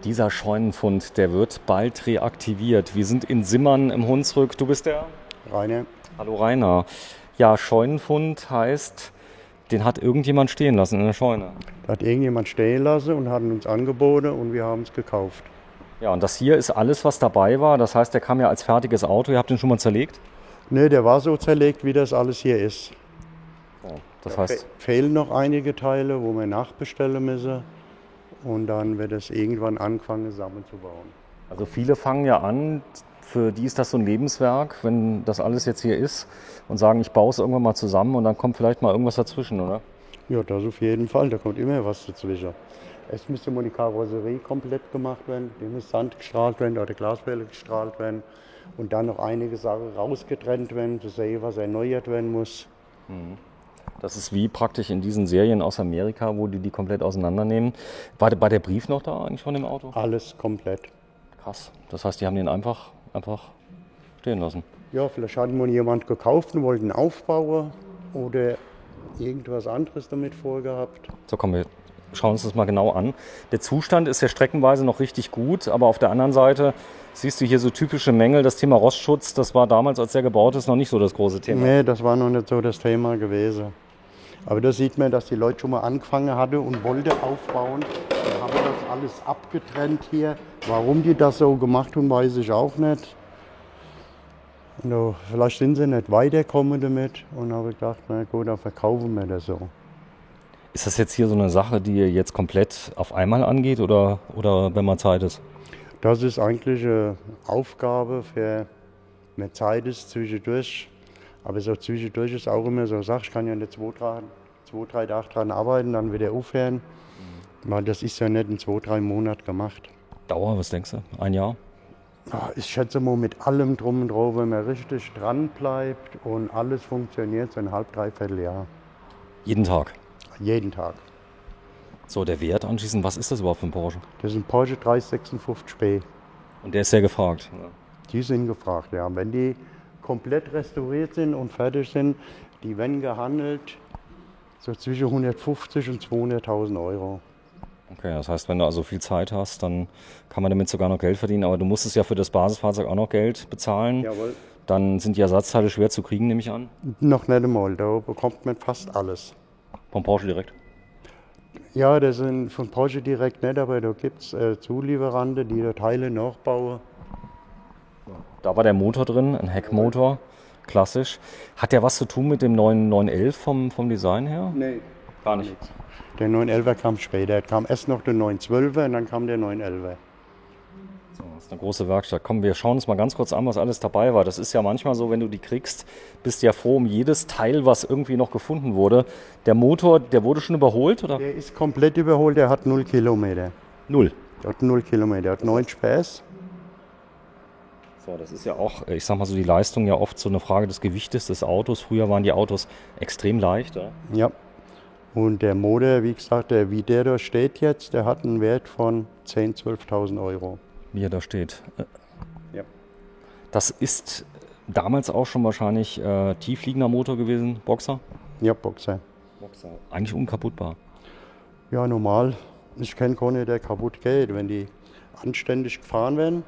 Dieser Scheunenfund, der wird bald reaktiviert. Wir sind in Simmern im Hunsrück. Du bist der? Rainer, Hallo Rainer. Ja, Scheunenfund heißt, den hat irgendjemand stehen lassen in der Scheune. da hat irgendjemand stehen lassen und hat ihn uns angeboten und wir haben es gekauft. Ja, und das hier ist alles, was dabei war. Das heißt, der kam ja als fertiges Auto. Ihr habt den schon mal zerlegt? Ne, der war so zerlegt, wie das alles hier ist. Oh, das Da heißt, fehlen noch einige Teile, wo wir nachbestellen müssen. Und dann wird es irgendwann anfangen zusammenzubauen. also viele fangen ja an, für die ist das so ein Lebenswerk, wenn das alles jetzt hier ist und sagen, ich baue es irgendwann mal zusammen und dann kommt vielleicht mal irgendwas dazwischen, oder? Ja, das auf jeden Fall, da kommt immer was dazwischen. Es müsste mal die Karosserie komplett gemacht werden, die muss Sand gestrahlt werden oder Glasfälle gestrahlt werden und dann noch einige Sachen rausgetrennt werden, zu sehen, was erneuert werden muss. Das ist wie praktisch in diesen Serien aus Amerika, wo die komplett auseinandernehmen. War der Brief noch da eigentlich von dem Auto? Alles komplett. Krass. Das heißt, die haben den einfach stehen lassen. Ja, vielleicht hat mal jemand gekauft und wollte ihn aufbauen oder irgendwas anderes damit vorgehabt. So, komm, wir schauen uns das mal genau an. Der Zustand ist ja streckenweise noch richtig gut, aber auf der anderen Seite siehst du hier so typische Mängel. Das Thema Rostschutz, das war damals, als der gebaut ist, noch nicht so das große Thema. Nee, das war noch nicht so das Thema gewesen. Aber da sieht man, dass die Leute schon mal angefangen hatten und wollten aufbauen. Dann haben wir das alles abgetrennt hier. Warum die das so gemacht haben, weiß ich auch nicht. Und vielleicht sind sie nicht weitergekommen damit. Und habe ich gedacht, na gut, dann verkaufen wir das so. Ist das jetzt hier so eine Sache, die ihr jetzt komplett auf einmal angeht oder wenn mal Zeit ist? Das ist eigentlich eine Aufgabe für mehr Zeit ist zwischendurch. Aber so zwischendurch ist auch immer so eine Sache, ich kann ja nicht zwei, drei Tage dran arbeiten, dann wieder aufhören. Weil das ist ja nicht in 2-3 Monaten gemacht. Dauer, was denkst du? Ein Jahr? Ja, ich schätze mal mit allem drum und drauf, wenn man richtig dran bleibt und alles funktioniert, so ein halb, dreiviertel Jahr. Jeden Tag. Jeden Tag. So, der Wert anschließend, was ist das überhaupt für ein Porsche? Das ist ein Porsche 356p. Und der ist sehr gefragt. Die sind gefragt, ja. Wenn die komplett restauriert sind und fertig sind, die werden gehandelt so zwischen 150 und 200.000 Euro. Okay, das heißt, wenn du also viel Zeit hast, dann kann man damit sogar noch Geld verdienen. Aber du musstest ja für das Basisfahrzeug auch noch Geld bezahlen. Jawohl. Dann sind die Ersatzteile schwer zu kriegen, nehme ich an. Noch nicht einmal, da bekommt man fast alles. Vom Porsche direkt. Ja, das sind von Porsche direkt nicht, aber da gibt es Zulieferanten, die da Teile nachbauen. Da war der Motor drin, ein Heckmotor, klassisch. Hat der was zu tun mit dem neuen 911 vom Design her? Nee, Gar nicht. der 911er kam später. Kam erst noch der 912er und dann kam der 911er. So, das ist eine große Werkstatt. Komm, wir schauen uns mal ganz kurz an, was alles dabei war. Das ist ja manchmal so, wenn du die kriegst, bist du ja froh um jedes Teil, was irgendwie noch gefunden wurde. Der Motor, der wurde schon überholt, oder? Der ist komplett überholt, der hat 0 Kilometer. Null. Der hat 0 Kilometer, der hat 9 PS. So, das ist ja auch, ich sag mal so, die Leistung ja oft so eine Frage des Gewichtes des Autos. Früher waren die Autos extrem leicht, oder? Ja. Und der Motor, wie gesagt, wie der da steht jetzt, der hat einen Wert von 10.000, 12.000 Euro. Wie er da steht. Ja. Das ist damals auch schon wahrscheinlich tiefliegender Motor gewesen, Boxer? Ja, Boxer. Boxer. Eigentlich unkaputtbar. Ja, normal. Ich kenne keinen, der kaputt geht. Wenn die anständig gefahren werden,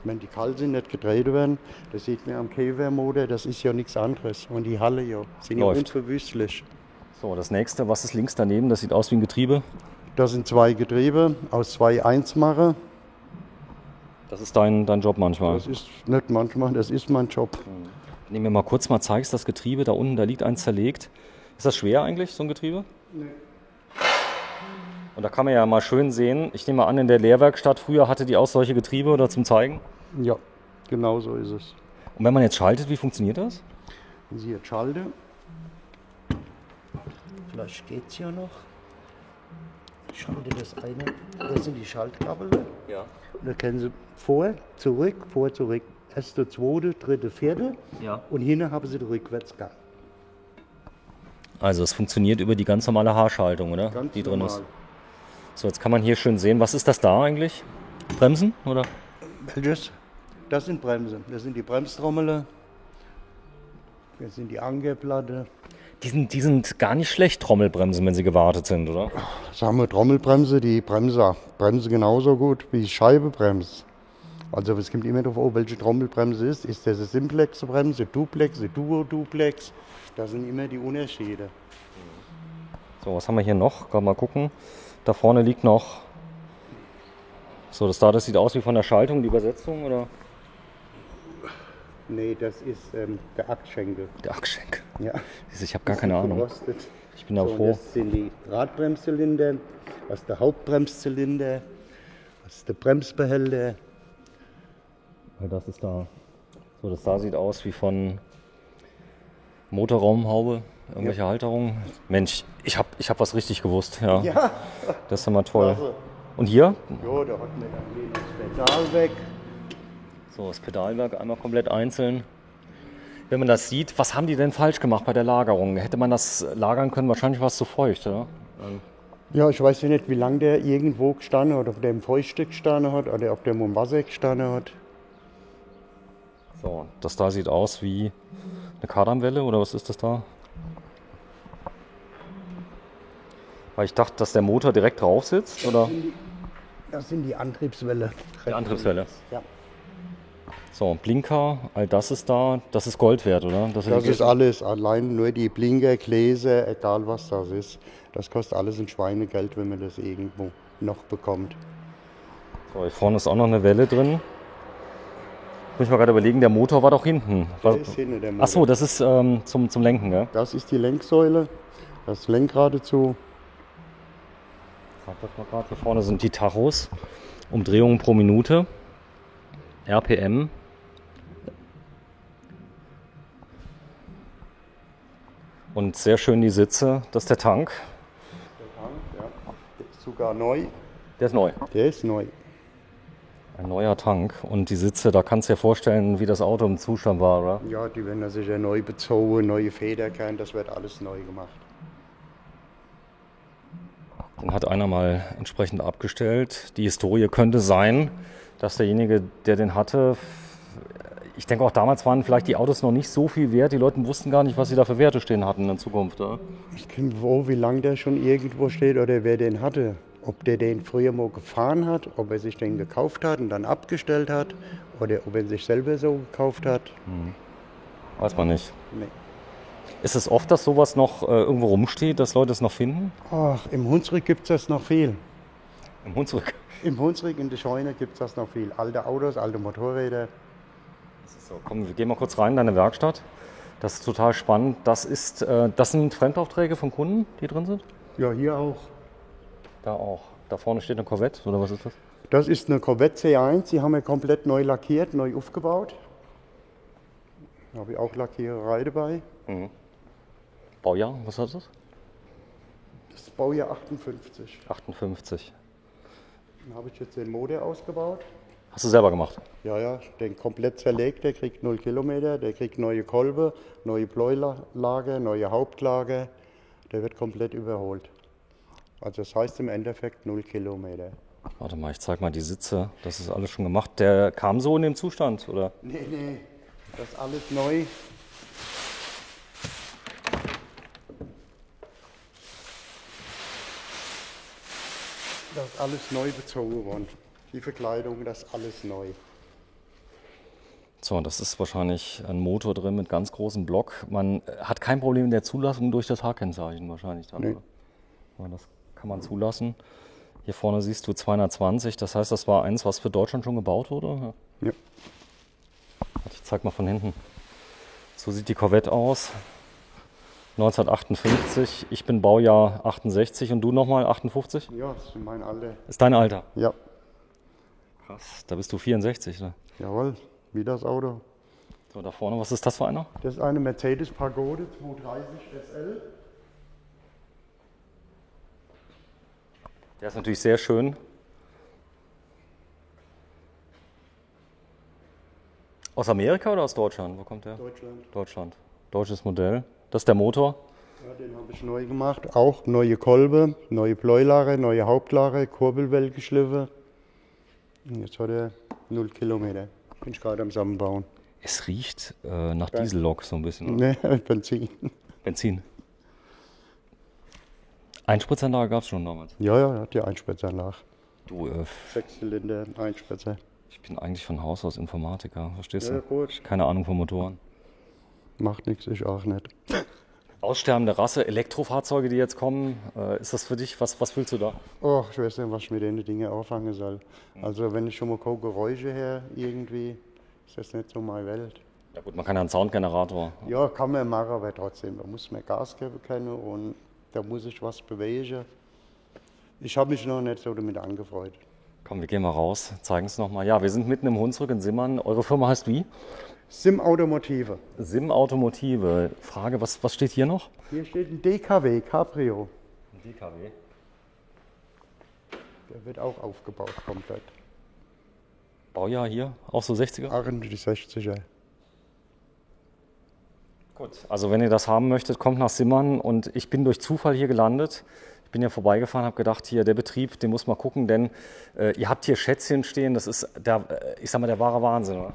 wenn die kalt sind, nicht gedreht werden, das sieht man am Käfermotor, das ist ja nichts anderes. Und die Halle ja, sind ja Läuft. unverwüstlich. So, das nächste, was ist links daneben? Das sieht aus wie ein Getriebe. Das sind 2 Getriebe aus 2 Einsmacher. Das ist dein Job manchmal. Das ist nicht manchmal, das ist mein Job. Wenn du mir mal kurz mal zeigst, das Getriebe da unten, da liegt eins zerlegt. Ist das schwer eigentlich, so ein Getriebe? Nee. Und da kann man ja mal schön sehen, ich nehme mal an, in der Lehrwerkstatt früher hatte die auch solche Getriebe oder zum Zeigen. Ja, genau so ist es. Und wenn man jetzt schaltet, wie funktioniert das? Wenn Sie jetzt schalten, vielleicht geht es ja noch. Ich schalte das eine, das sind die Schaltkabel. Ja. Und da können Sie vor, zurück. Erste, zweite, dritte, vierte. Ja. Und hinten haben Sie den Rückwärtsgang. Also es funktioniert über die ganz normale Haarschaltung, oder? Ganz die drin normal. ist. So, jetzt kann man hier schön sehen, was ist das da eigentlich? Bremsen, oder? Welches? Das sind Bremsen. Das sind die Bremstrommeln. Das sind die Angerplatte. Die sind gar nicht schlecht, Trommelbremsen, wenn sie gewartet sind, oder? Das haben wir Trommelbremse, die bremsen genauso gut wie Scheibebremse. Also es kommt immer darauf an, welche Trommelbremse ist. Ist das eine Simplex-Bremse, Duplex, eine Duo-Duplex? Das sind immer die Unterschiede. So, was haben wir hier noch? Gerade mal gucken. Da vorne liegt noch... So, das sieht aus wie von der Schaltung, die Übersetzung, oder? Nee, das ist der Aktschenkel. Der Achsschenkel. Ja. Ich habe gar keine Ahnung. Gerostet. Ich bin da So, froh. das sind die Radbremszylinder, das ist der Hauptbremszylinder, das ist der Bremsbehälter. Weil das ist da. So, das da sieht aus wie von Motorraumhaube, irgendwelche Halterungen. Mensch, ich hab was richtig gewusst. Ja. Ja, Das ist ja mal toll. also, Und hier? ja, da hat man dann das Pedal weg. So, das Pedalwerk einmal komplett einzeln. Wenn man das sieht, was haben die denn falsch gemacht bei der Lagerung? Hätte man das lagern können, wahrscheinlich war es zu feucht, oder? Ja, ich weiß ja nicht, wie lange der irgendwo gestanden hat, ob der im Feuchtstück gestanden hat oder ob der im Wasser gestanden hat. So, das da sieht aus wie eine Kardanwelle, oder was ist das da? Weil ich dachte, dass der Motor direkt drauf sitzt, oder? Das sind die Antriebswelle. Die Antriebswelle. Ja. So, Blinker, all das ist da. Das ist Gold wert, oder? Das ist alles, allein nur die Blinker, Gläser, egal was das ist. Das kostet alles ein Schweinegeld, wenn man das irgendwo noch bekommt. So, hier vorne ist auch noch eine Welle drin. Muss ich mal gerade überlegen, der Motor war doch hinten. Der ist hinten, der Motor. Achso, das ist zum Lenken, ja? Das ist die Lenksäule, das Lenkrad dazu. Sag das mal gerade. Hier vorne sind die Tachos. Umdrehungen pro Minute. RPM. Und sehr schön die Sitze. Das ist der Tank. Der Tank, ja. Der ist sogar neu. Der ist neu. Der ist neu. Ein neuer Tank. Und die Sitze, da kannst du dir vorstellen, wie das Auto im Zustand war, oder? Ja, die werden sicher neu bezogen, neue Federkern, das wird alles neu gemacht. Den hat einer mal entsprechend abgestellt. Die Historie könnte sein, dass derjenige, der den hatte, ich denke auch damals waren vielleicht die Autos noch nicht so viel wert. Die Leute wussten gar nicht, was sie da für Werte stehen hatten in Zukunft. Oder? Ich kenne wo, wie lange der schon irgendwo steht oder wer den hatte. Ob der den früher mal gefahren hat, ob er sich den gekauft hat und dann abgestellt hat oder ob er sich selber so gekauft hat. Weiß man nicht. Nee. Ist es oft, dass sowas noch irgendwo rumsteht, dass Leute es noch finden? Ach, im Hunsrück gibt es das noch viel. Im Hunsrück. Im Hunsrück in der Scheune gibt es das noch viel. Alte Autos, alte Motorräder. So, komm, wir gehen mal kurz rein in deine Werkstatt. Das ist total spannend. Das sind Fremdaufträge von Kunden, die drin sind? Ja, hier auch. Da auch. Da vorne steht eine Corvette, oder was ist das? Das ist eine Corvette C1, die haben wir komplett neu lackiert, neu aufgebaut. Da habe ich auch Lackiererei dabei. Baujahr, was hat das? Das ist Baujahr 58. 58. Dann habe ich jetzt den Motor ausgebaut. Hast du selber gemacht? Ja, den komplett zerlegt, der kriegt 0 Kilometer, der kriegt neue Kolbe, neue Pleuelager, neue Hauptlager. Der wird komplett überholt. Also das heißt im Endeffekt 0 Kilometer. Warte mal, ich zeig mal die Sitze. Das ist alles schon gemacht. Der kam so in dem Zustand, oder? Nee, das ist alles neu. Das ist alles neu bezogen worden. Die Verkleidung, das ist alles neu. So, das ist wahrscheinlich ein Motor drin mit ganz großem Block. Man hat kein Problem in der Zulassung durch das H-Kennzeichen wahrscheinlich dann, Nee. oder? Aber das kann man zulassen. Hier vorne siehst du 220, das heißt, das war eins, was für Deutschland schon gebaut wurde? Ja. Ich zeig mal von hinten. So sieht die Corvette aus. 1958, ich bin Baujahr 68 und du nochmal 58? Ja, das ist mein Alter. Ist dein Alter? Ja, Krass, da bist du 64, ne? jawohl, wie das Auto. So, da vorne, was ist das für einer? Das ist eine Mercedes Pagode 230 SL. Der ist natürlich sehr schön. Aus Amerika oder aus Deutschland? Wo kommt der? Deutschland. Deutschland. Deutsches Modell. Das ist der Motor. Ja, den habe ich neu gemacht. Auch neue Kolbe, neue Pleulager, neue Hauptlager, Kurbelwelle geschliffen. Und jetzt hat er 0 Kilometer. Bin ich gerade am Zusammenbauen. Es riecht nach Diesellok so ein bisschen. Oder? Ne, Benzin. Benzin. Einspritzanlage gab es schon damals. Ja, hat die Einspritzanlage. Du, 6 Zylinder, Einspritzer. ich bin eigentlich von Haus aus Informatiker, verstehst du? Ja, gut. Ich hab keine Ahnung von Motoren. Macht nichts, ich auch nicht. Aussterbende Rasse, Elektrofahrzeuge, die jetzt kommen, ist das für dich, was fühlst du da? Oh, ich weiß nicht, was ich mit den Dingen anfangen soll. Also wenn ich schon mal keine Geräusche her, irgendwie, ist das nicht so meine Welt. Ja gut, man kann ja einen Soundgenerator. Ja, kann man machen, aber trotzdem, da muss man Gas geben können und da muss ich was bewegen. Ich habe mich noch nicht so damit angefreut. Komm, wir gehen mal raus, zeigen es nochmal. Ja, wir sind mitten im Hunsrück in Simmern. Eure Firma heißt wie? Sim Automotive. Sim Automotive. Frage, was steht hier noch? Hier steht ein DKW, Cabrio. DKW. Der wird auch aufgebaut komplett. Baujahr hier, auch so 60er? 68er. Gut, also wenn ihr das haben möchtet, kommt nach Simmern und ich bin durch Zufall hier gelandet. Ich bin ja vorbeigefahren, habe gedacht, hier der Betrieb, den muss man gucken, denn ihr habt hier Schätzchen stehen, das ist ich sag mal, der wahre Wahnsinn, oder?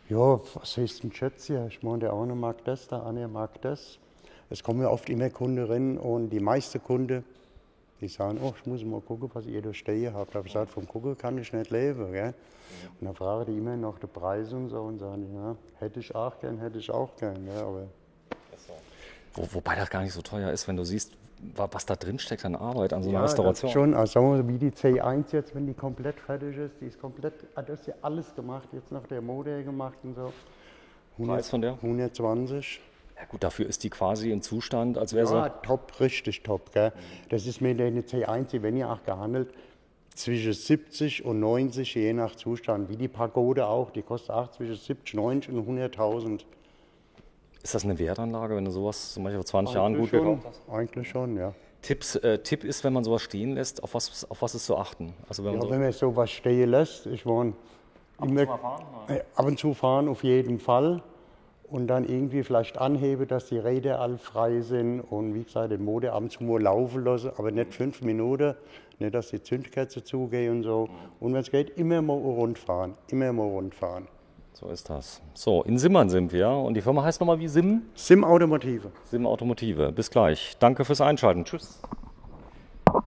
Ja, was heißt ein Schätzchen? Ich meine, der eine mag das, der andere mag das. Es kommen ja oft immer Kunden rein und die meisten Kunden, die sagen, oh, ich muss mal gucken, was ihr da stehen habt. Da habe ich gesagt, vom Gucken kann ich nicht leben. Gell? Und dann fragen die immer nach den Preisen und so und sagen, ja, hätte ich auch gern. Ja, aber Wobei das gar nicht so teuer ist, wenn du siehst, was da drin steckt an Arbeit, an so einer ja, Restauration. das schon, also sagen wir, wie die C1 jetzt, wenn die komplett fertig ist, die ist komplett, das ist ja alles gemacht, jetzt nach der Mode gemacht und so. Preis von der? 120. Ja gut, dafür ist die quasi in Zustand, als wäre Ja, sie... top, richtig top. Gell? Das ist mit der C1, die werden ja auch gehandelt, zwischen 70 und 90, je nach Zustand. Wie die Pagode auch, die kostet auch zwischen 70, 90 und 100.000. Ist das eine Wertanlage, wenn du sowas zum Beispiel vor 20 Jahren Eigentlich gut schon, gekauft hast? eigentlich schon, ja. Tipp ist, wenn man sowas stehen lässt, auf was ist zu achten? Also wenn man Ja, wenn man sowas stehen lässt, ich meine, ab und zu fahren auf jeden Fall und dann irgendwie vielleicht anheben, dass die Räder alle frei sind und wie gesagt, den Motor ab und zu mal laufen lassen, aber nicht 5 Minuten, nicht, dass die Zündkerze zugeht und so. Und wenn es geht, immer mal rund fahren, So ist das. So, in Simmern sind wir und die Firma heißt nochmal wie Sim? Sim Automotive. Sim Automotive. Bis gleich. Danke fürs Einschalten. Tschüss.